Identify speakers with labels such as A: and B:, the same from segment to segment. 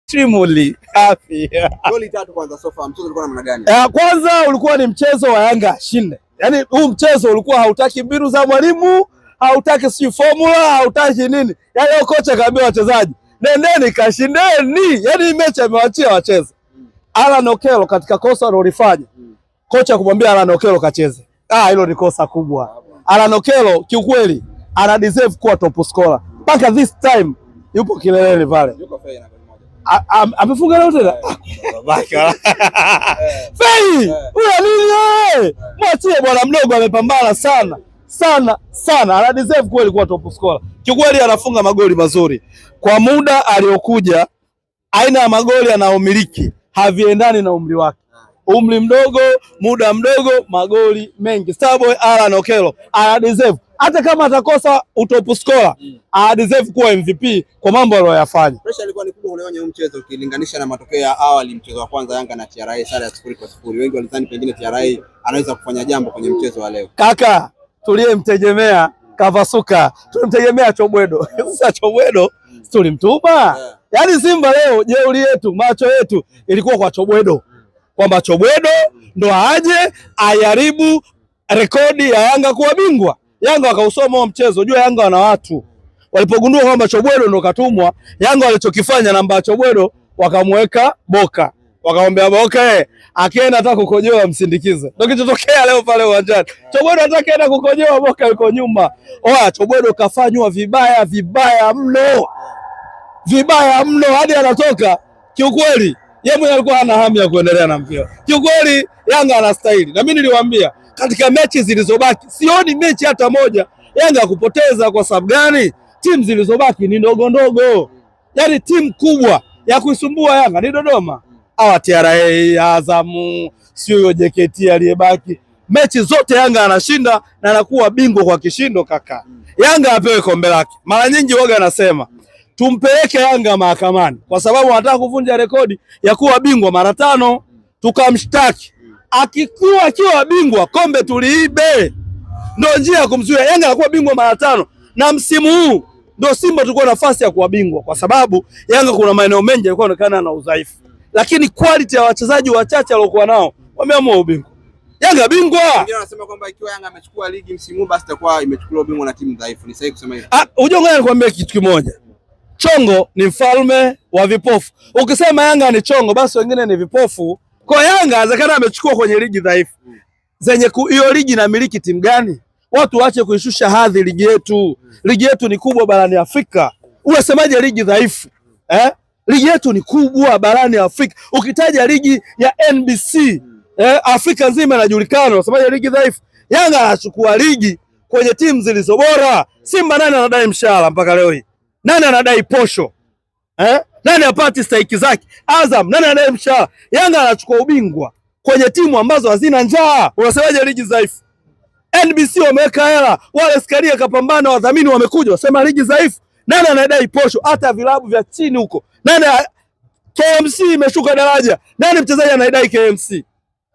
A: extremely happy.
B: Goli 3 kwanza sofa, mchezo ulikuwa namna gani?
A: Kwanza ulikuwa ni mchezo wa Yanga ashinde. Yaani huu mchezo ulikuwa hautaki mbinu za mwalimu, hautaki si formula, hautaki nini. Yaani kocha kaambia wachezaji, nendeni kashindeni. Yaani mechi amewachia wacheze. Alan Okello katika kosa alilofanya. Kocha kumwambia Alan Okello kacheze. Hilo ni kosa kubwa. Alan Okello kiukweli ana deserve kuwa top scorer. Mpaka this time yupo kileleni pale.
B: Yuko fair na
A: amefunga leo tena. Fei! Huyo nini? Mwachie bwana mdogo amepambana sana. Ana deserve kweli kuwa top scorer. Kiukweli anafunga magoli mazuri. Kwa muda aliokuja, aina ya magoli anaomiliki haviendani na umri wake. Umri mdogo, muda mdogo, magoli mengi. Starboy Alan Okello ana deserve. Hata kama atakosa utop scorer, ana deserve kuwa MVP kwa mambo aliyoyafanya.
B: Pressure ilikuwa ni kubwa kwenye mchezo ukilinganisha na matokeo ya awali, mchezo wa kwanza Yanga na TRA sare ya 0-0. Wengi walidhani pengine TRA anaweza kufanya jambo kwenye mchezo wa leo.
A: Kaka, tuliyemtegemea Kavasuka, tulimtegemea Chobwedo. Sasa Chobwedo tulimtupa. Yaani Simba leo jeuri yetu, macho yetu ilikuwa kwa Chobwedo. Kwamba Chobwedo ndo aje ayaribu rekodi ya Yanga kuwa bingwa. Yanga wakausoma huo mchezo. Jua Yanga wana watu. Walipogundua kwamba Chobwedo ndo katumwa, Yanga walichokifanya namba Chobwedo wakamweka Boka. Wakamwambia Boka, akienda hata kukojoa msindikize. Ndio kilichotokea leo pale uwanjani. Chobwedo atakaenda kukojoa, Boka yuko nyuma. Chobwedo kafanywa vibaya mno. Vibaya mno hadi anatoka. Kiukweli yeye mwenyewe alikuwa hana hamu ya kuendelea na mpira. Kiukweli Yanga anastahili. Na mimi niliwaambia katika mechi zilizobaki sioni mechi hata moja Yanga kupoteza. Kwa sababu gani? Timu zilizobaki ni ndogo. Yaani timu kubwa ya kuisumbua Yanga ni Dodoma. Hawa TRA, Azamu, sio JKT aliyebaki. Mechi zote Yanga anashinda na anakuwa bingwa kwa kishindo kaka. Yanga apewe kombe lake. Mara nyingi waga anasema tumpeleke Yanga mahakamani kwa sababu anataka kuvunja rekodi ya kuwa bingwa mara 5, tukamshtaki. Akiwa bingwa kombe tuliibe. Ndio njia ya kumzuia Yanga anakuwa bingwa mara 5. Na msimu huu ndio Simba tulikuwa nafasi ya kuwa bingwa kwa sababu Yanga kuna maeneo mengi yalikuwa yanaonekana na udhaifu. Lakini quality ya wachezaji wachache waliokuwa nao wameamua ubingwa. Yanga bingwa.
B: Wengine wanasema kwamba ikiwa Yanga amechukua ligi msimu basi itakuwa imechukua ubingwa na timu dhaifu. Ni sahihi kusema hivyo?
A: Unajua nikwambie kitu kimoja. Chongo ni mfalme wa vipofu. Ukisema Yanga ni chongo basi wengine ni vipofu. Kwa Yanga inawezekana amechukua kwenye ligi dhaifu. Zenye hiyo ligi inamiliki timu gani? Watu waache kuishusha hadhi ligi yetu. Ligi yetu ni kubwa barani Afrika. Unasemaje ligi dhaifu? Ligi yetu ni kubwa barani Afrika. Ukitaja ligi ya NBC, Afrika nzima inajulikana. Unasemaje ligi dhaifu? Yanga anachukua ligi kwenye timu zilizo bora. Simba nani anadai mshahara mpaka leo hii? Nani anadai posho? Nani apati stake zake? Azam nani anadai mshahara? Yanga anachukua ubingwa kwenye timu ambazo hazina njaa. Unasemaje ligi dhaifu? NBC wameweka hela, wale Skaria kapambana, wadhamini wamekuja, wasema ligi dhaifu. Nani anadai posho? Hata vilabu vya chini huko. Nani KMC imeshuka daraja. Nani mchezaji anadai KMC?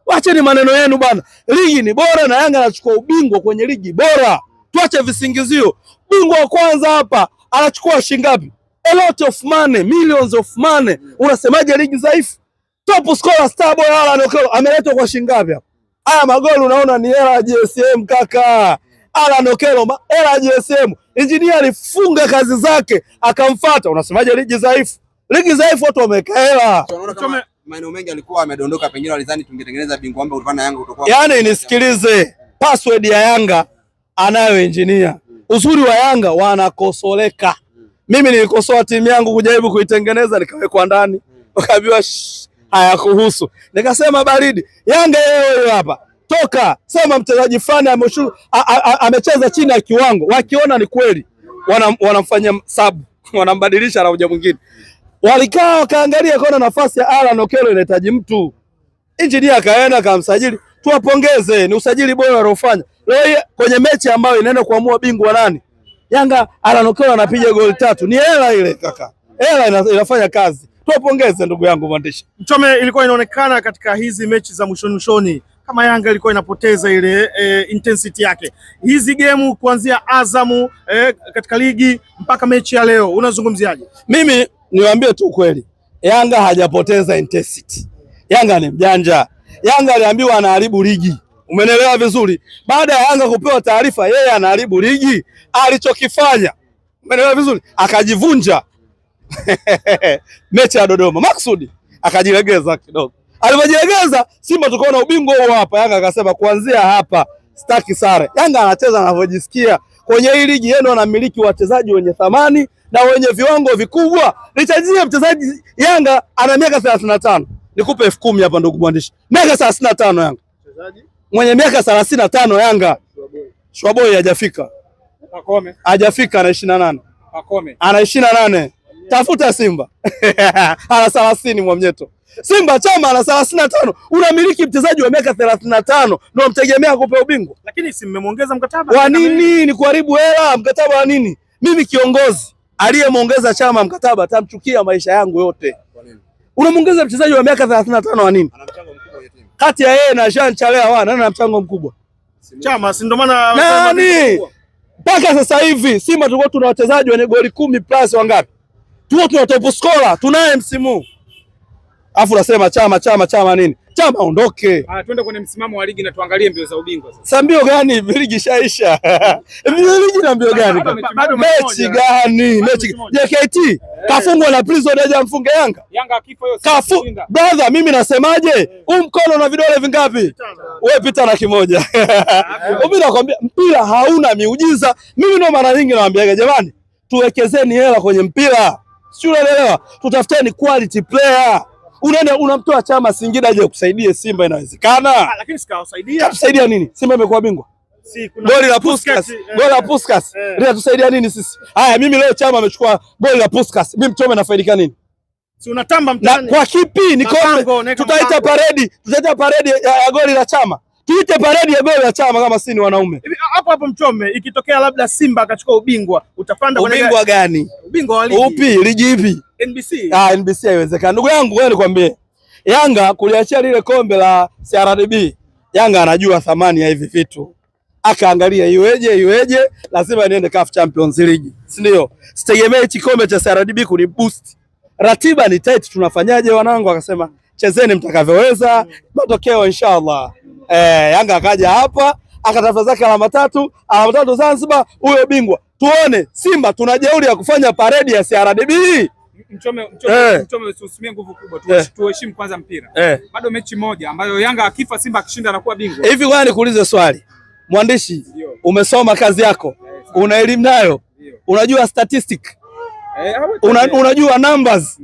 A: Wacheni maneno yenu bana. Ligi ni bora na Yanga anachukua ubingwa kwenye ligi bora. Tuache visingizio. Bingwa wa kwanza hapa anachukua shilingi ngapi? A lot of money, millions of money. Unasemaje ligi dhaifu? Top scorer Starboy Alan Okello ameletwa kwa shilingi ngapi hapa? Haya magoli unaona ni hela ya GSM kaka. Alan Okello hela ya GSM. Engineer alifunga kazi zake akamfuata. Unasemaje ligi dhaifu? Ligi dhaifu watu wameka hela.
B: Maeneo mengi alikuwa amedondoka, pengine walidhani tungetengeneza bingwa ambaye ulipana Yanga utakuwa.
A: Yaani nisikilize. Password ya Yanga anayo engineer. Uzuri wa Yanga wanakosoleka. Mimi nilikosoa timu yangu kujaribu kuitengeneza nikawekwa ndani. Wakaambiwa hayakuhusu. Nikasema baridi. Yanga yeye hapa. Toka sema mchezaji fulani amecheza chini ya kiwango. Wakiona ni kweli wanamfanyia sub, wanambadilisha na uja mwingine. Walikaa wakaangalia kaona nafasi ya Alan Okello inahitaji mtu. Engineer akaenda akamsajili. Tuwapongeze, ni usajili bora aliofanya. Leo kwenye mechi ambayo inaenda kuamua bingwa nani? Yanga Alan Okello anapiga goli 3. Ni hela ile kaka. Hela inafanya kazi. Tuwapongeze ndugu yangu mwandishi.
C: Mchome, ilikuwa inaonekana katika hizi mechi za mwishoni kama Yanga ilikuwa inapoteza ile intensity yake. Hizi game kuanzia Azamu katika ligi mpaka mechi ya leo unazungumziaje?
A: Mimi niwaambie tu kweli. Yanga hajapoteza intensity. Yanga ni mjanja. Yanga aliambiwa anaharibu ligi. Umenelewa vizuri? Baada ya Yanga kupewa taarifa yeye anaharibu ligi, alichokifanya, umenelewa vizuri, akajivunja mechi ya Dodoma maksudi, akajilegeza kidogo. Alipojilegeza, Simba tukaona ubingwa huo hapa. Yanga akasema kuanzia hapa sitaki sare. Yanga anacheza anavyojisikia. Kwenye hii ligi yeye anamiliki wachezaji wenye thamani na wenye viwango vikubwa. Nitajie mchezaji Yanga ana miaka 35. Nikupe 10,000 hapa ndugu mwandishi. Miaka 35 Yanga. Mchezaji mwenye miaka 35 Yanga. Shwaboy hajafika.
C: Pakome.
A: Hajafika, ana 28.
C: Pakome.
A: Ana 28. Tafuta Simba. Ana 30 Mwamnyeto. Simba Chama ana 35. Unamiliki mchezaji wa miaka 35 ndio mtegemea kupewa ubingwa.
C: Lakini si mmemwongeza mkataba.
A: Kwa nini? Ni kuharibu hela. Mkataba wa nini? Mimi kiongozi aliyemwongeza Chama mkataba atamchukia maisha yangu yote. Kwa nini? Unamwongeza mchezaji wa miaka 35 wa nini? Ana mchango mkubwa kwenye timu. Kati ya yeye na Jean Chalea nani ana mchango mkubwa?
C: Chama, si ndio maana
A: nani? Mpaka sasa hivi Simba tulikuwa tuna wachezaji wenye goli 10 plus wangapi? Tulikuwa tuna top scorer, tunaye msimu. Alafu unasema Chama nini? Chama aondoke.
C: Twende kwenye msimamo wa ligi na tuangalie mbio za ubingwa sasa.
A: Sasa mbio gani? Ligi shaisha. Ligi na mbio gani? Mechi gani? Mechi JKT kafungwa na Prison haja mfunge Yanga.
C: Yanga akifa hiyo
A: brother, mimi nasemaje? Mkono na vidole vingapi? Wewe pita na kimoja. Mimi nakwambia mpira hauna miujiza. Mimi ndo mara nyingi nawaambia jamani, tuwekezeni hela kwenye mpira. Sio, unaelewa? Tutafuteni quality player. Unaenda unamtoa Chama Singida aje kusaidie Simba, inawezekana?
C: Lakini sikawasaidia.
A: Kusaidia nini? Simba imekuwa bingwa.
C: Si kuna
A: goli la Puskas. Goli la Puskas. Linatusaidia nini sisi? Haya, mimi leo Chama amechukua goli la Puskas. Mimi Mchome nafaidika nini?
C: Si unatamba mtaani.
A: Kwa kipi? Ni kombe. Tutaita paredi ya goli la Chama. Tuite paredi ya goli la Chama kama sisi ni wanaume.
C: Hapo Mchome, ikitokea labda Simba akachukua ubingwa, utapanda
A: kwenye ubingwa gani?
C: Ubingwa wa ligi.
A: Upi? Ligi ipi?
C: NBC.
A: NBC haiwezekani. Ndugu yangu wewe nikwambie, Yanga kuliachia lile kombe la CRDB, Yanga anajua thamani ya hivi vitu. Akaangalia iweje, lazima niende CAF Champions League. Si ndio? Sitegemee hichi kombe cha CRDB kuniboost. Ratiba ni tight, tunafanyaje wanangu? Akasema chezeni mtakavyoweza, matokeo inshallah. Yanga akaja hapa akatafuta zake alama tatu Zanzibar, huyo bingwa. Tuone Simba tuna jeuri ya kufanya paredi ya CRDB.
C: Mchome usitumie nguvu kubwa, tuheshimu kwanza mpira. Bado mechi moja ambayo Yanga akifa Simba akishinda anakuwa bingwa.
A: Hivi ngoja nikuulize swali. Mwandishi, umesoma kazi yako. Una elimu nayo. Unajua statistic. Unajua numbers.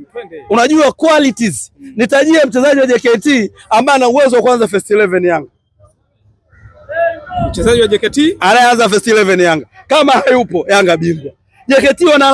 A: Unajua qualities. Nitajie mchezaji wa JKT ambaye ana uwezo wa kuanza first 11 Yanga.
C: Mchezaji wa JKT
A: anaanza first 11 Yanga. Kama hayupo Yanga bingwa. JKT wana